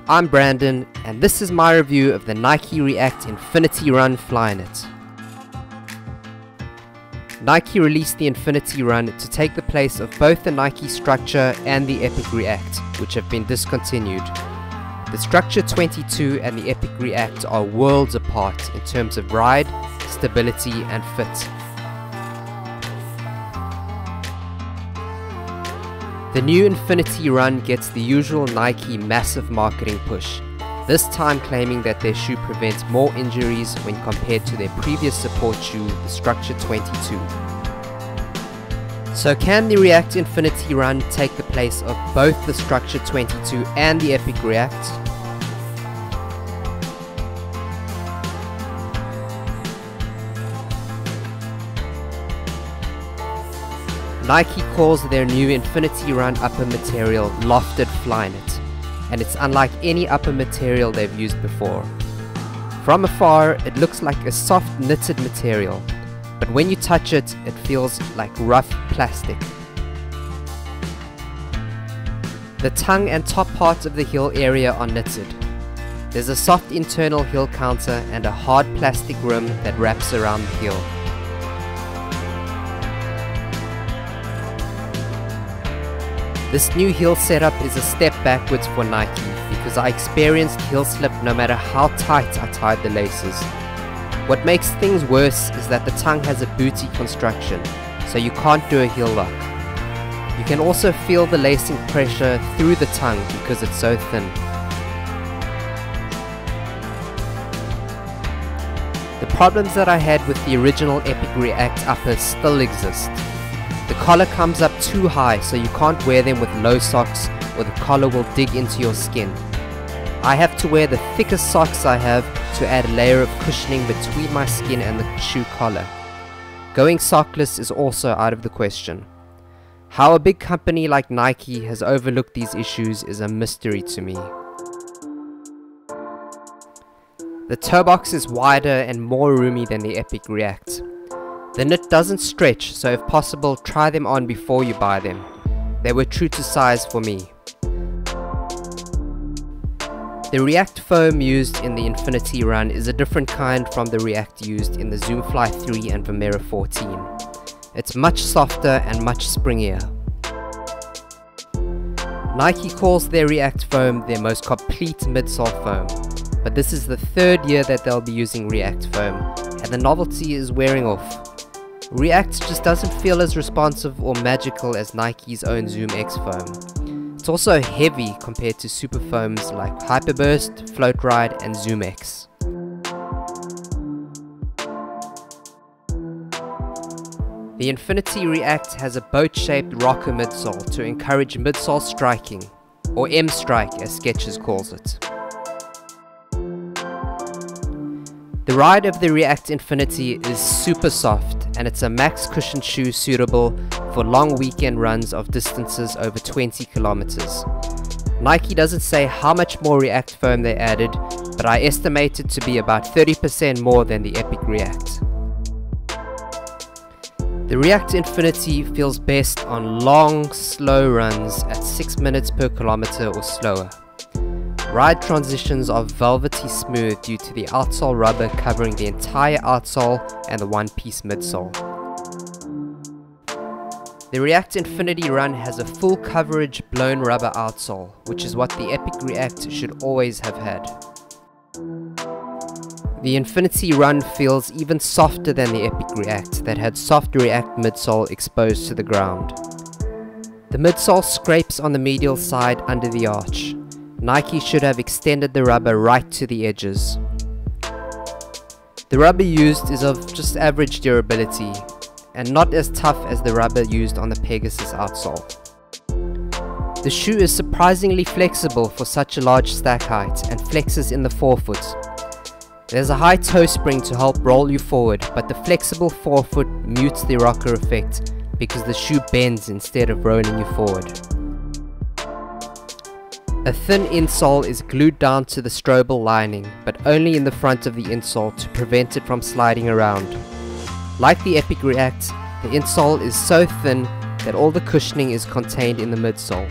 I'm Brandon, and this is my review of the Nike React Infinity Run Flyknit. Nike released the Infinity Run to take the place of both the Nike Structure and the Epic React, which have been discontinued. The Structure 22 and the Epic React are worlds apart in terms of ride, stability and fit. The new Infinity Run gets the usual Nike massive marketing push, this time claiming that their shoe prevents more injuries when compared to their previous support shoe, the Structure 22. So can the React Infinity Run take the place of both the Structure 22 and the Epic React? Nike calls their new Infinity Run upper material Lofted Flyknit, and it's unlike any upper material they've used before. From afar, it looks like a soft knitted material, but when you touch it, it feels like rough plastic. The tongue and top part of the heel area are knitted. There's a soft internal heel counter and a hard plastic rim that wraps around the heel. This new heel setup is a step backwards for Nike because I experienced heel slip no matter how tight I tied the laces. What makes things worse is that the tongue has a booty construction, so you can't do a heel lock. You can also feel the lacing pressure through the tongue because it's so thin. The problems that I had with the original Epic React uppers still exist. The collar comes up too high, so you can't wear them with low socks or the collar will dig into your skin. I have to wear the thickest socks I have to add a layer of cushioning between my skin and the shoe collar. Going sockless is also out of the question. How a big company like Nike has overlooked these issues is a mystery to me. The toe box is wider and more roomy than the Epic React. The knit doesn't stretch, so if possible, try them on before you buy them. They were true to size for me. The React foam used in the Infinity Run is a different kind from the React used in the Zoomfly 3 and Vomero 14. It's much softer and much springier. Nike calls their React foam their most complete midsole foam, but this is the third year that they'll be using React foam, and the novelty is wearing off. React just doesn't feel as responsive or magical as Nike's own Zoom X foam. It's also heavy compared to super foams like Hyperburst, Float Ride and Zoom X. The Infinity React has a boat-shaped rocker midsole to encourage midsole striking, or M-strike as Skechers calls it. The ride of the React Infinity is super soft, and it's a max cushion shoe suitable for long weekend runs of distances over 20 kilometers. Nike doesn't say how much more React foam they added, but I estimate it to be about 30% more than the Epic React. The React Infinity feels best on long, slow runs at 6 minutes per kilometer or slower. Ride transitions are velvety smooth due to the outsole rubber covering the entire outsole and the one-piece midsole. The React Infinity Run has a full coverage blown rubber outsole, which is what the Epic React should always have had. The Infinity Run feels even softer than the Epic React that had soft React midsole exposed to the ground. The midsole scrapes on the medial side under the arch. Nike should have extended the rubber right to the edges. The rubber used is of just average durability and not as tough as the rubber used on the Pegasus outsole. The shoe is surprisingly flexible for such a large stack height and flexes in the forefoot. There's a high toe spring to help roll you forward, but the flexible forefoot mutes the rocker effect because the shoe bends instead of rolling you forward. A thin insole is glued down to the strobel lining, but only in the front of the insole to prevent it from sliding around. Like the Epic React, the insole is so thin that all the cushioning is contained in the midsole.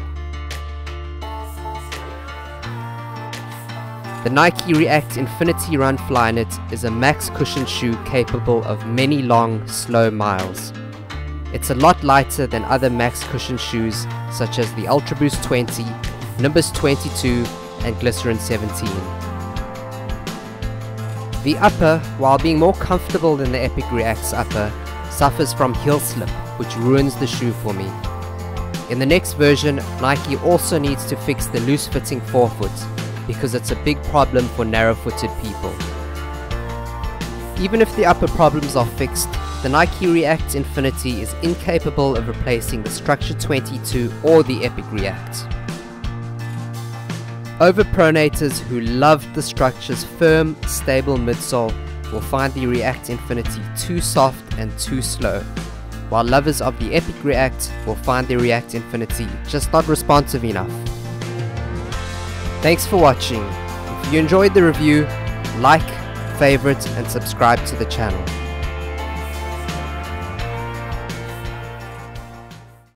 The Nike React Infinity Run Flyknit is a max cushion shoe capable of many long, slow miles. It's a lot lighter than other max cushion shoes such as the Ultra Boost 20, Nimbus 22 and Glycerin 17. The upper, while being more comfortable than the Epic React's upper, suffers from heel slip, which ruins the shoe for me. In the next version, Nike also needs to fix the loose-fitting forefoot, because it's a big problem for narrow-footed people. Even if the upper problems are fixed, the Nike React Infinity is incapable of replacing the Structure 22 or the Epic React. Overpronators who loved the Structure's firm, stable midsole will find the React Infinity too soft and too slow, while lovers of the Epic React will find the React Infinity just not responsive enough. Thanks for watching. If you enjoyed the review, like, favorite and subscribe to the channel.